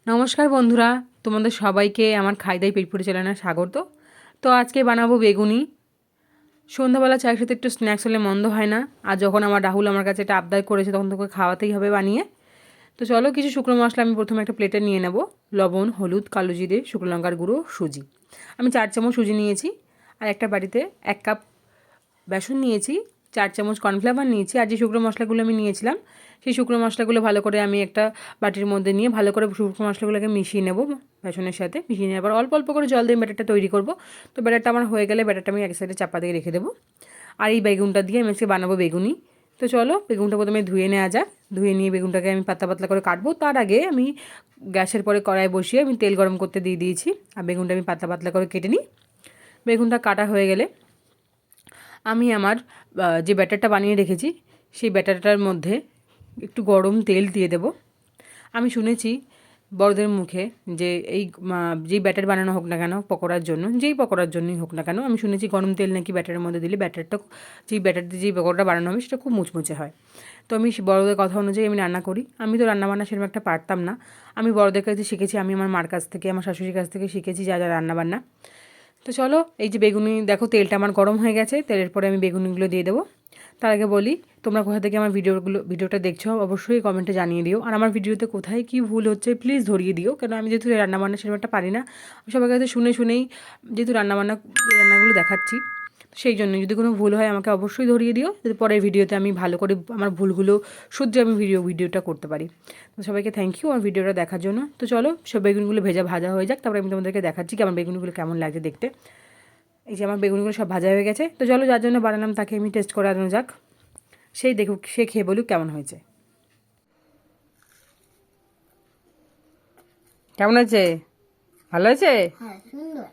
নমস্কার বন্ধুরা, তোমাদের সবাইকে আমার খাইদাই পেটপুরি চ্যানেলে স্বাগত। তো আজকে বানাবো বেগুনি। সন্ধ্যাবেলা চায়ের সাথে একটু স্ন্যাক্স হলে মন্দ হয় না। আর যখন আমার রাহুল আমার কাছে এটা আবদার করেছে তখন তোকে খাওয়াতেই হবে বানিয়ে। তো চলো কিছু শুকনো মশলা আমি প্রথমে একটা প্লেটে নিয়ে নেব। লবণ, হলুদ, কালো জিরে, শুকনো লঙ্কার গুঁড়ো, সুজি। আমি 4 চামচ সুজি নিয়েছি। আর একটা বাটিতে 1 কাপ বেসন নিয়েছি, 4 চামচ কর্নফ্লাওয়ার নিয়েছি। আর যে শুকনো মশলাগুলো আমি নিয়েছিলাম সেই শুকনো মশলাগুলো ভালো করে আমি একটা বাটির মধ্যে নিয়ে ভালো করে শুকনো মশলাগুলোকে মিশিয়ে নেব বেসনের সাথে। মিশিয়ে নেওয়ার পর অল্প অল্প করে জল দিয়ে ব্যাটারটা তৈরি করব। তো ব্যাটারটা আমার হয়ে গেলে ব্যাটারটা আমি এক সাইডে চাপা দিয়ে রেখে দেবো। আর এই বেগুনটা দিয়ে আমি আজকে বানাবো বেগুনি। তো চলো বেগুনটা প্রথমে ধুয়ে নেওয়া যাক। ধুয়ে নিয়ে বেগুনটাকে আমি পাতলা পাতলা করে কাটবো। তার আগে আমি গ্যাসের পরে কড়াই বসিয়ে আমি তেল গরম করতে দিয়ে দিয়েছি। আর বেগুনটা আমি পাতলা পাতলা করে কেটে নিই। বেগুনটা কাটা হয়ে গেলে আমি আমার যে ব্যাটারটা বানিয়ে রেখেছি সেই ব্যাটারটার মধ্যে একটু গরম তেল দিয়ে দেব। আমি শুনেছি বড়দের মুখে যে এই যেই ব্যাটার বানানো হোক না কেন পকোড়ার জন্য, যেই পকোড়ার জন্যই হোক না কেন, আমি শুনেছি গরম তেল নাকি ব্যাটারের মধ্যে দিলে ব্যাটারটা যেই ব্যাটার দিয়ে যেই পকোড়াটা বানানো হবে সেটা খুব মুচমুচে হয়। তো আমি বড়দের কথা অনুযায়ী আমি রান্না করি। আমি তো রান্নাবান্না সেরকম একটা পারতাম না। আমি বড়দের কাছে শিখেছি, আমি আমার মার কাছ থেকে, আমার শাশুড়ির কাছ থেকে শিখেছি যা যা রান্নাবান্না। তো চলো এই যে বেগুনি দেখো তেলটা আমার গরম হয়ে গেছে। তেলের পরে আমি বেগুনিগুলো দিয়ে দেবো। তার আগে বলি, তোমরা কোথা থেকে আমার ভিডিওটা দেখছো অবশ্যই কমেন্টে জানিয়ে দিও। আর আমার ভিডিওতে কোথায় কী ভুল হচ্ছে প্লিজ ধরিয়ে দিও, কেন আমি যেহেতু রান্নাবান্না সেরকম একটা পারি না। আমি সবার কাছে শুনেই যেহেতু রান্নাগুলো দেখাচ্ছি, সেই জন্য যদি কোনো ভুল হয় আমাকে অবশ্যই ধরিয়ে দিও, যাতে পরের ভিডিওতে আমি ভালো করে আমার ভুলগুলো শুধরে আমি ভিডিওটা করতে পারি। তো সবাইকে থ্যাংক ইউ আমার ভিডিওটা দেখার জন্য। তো চলো সব বেগুনগুলো ভাজা হয়ে যাক, তারপরে আমি তোমাদেরকে দেখাচ্ছি কি আমার বেগুনগুলো কেমন লাগছে দেখতে। এই যে আমার বেগুনগুলো সব ভাজা হয়ে গেছে। তো চলো যার জন্য বানালাম তাকে আমি টেস্ট করে আনানো যাক। সেই দেখুক, সে খেয়ে বলুক কেমন হয়েছে। কেমন হয়েছে? ভালো হয়েছে? হ্যাঁ, সুন্দর।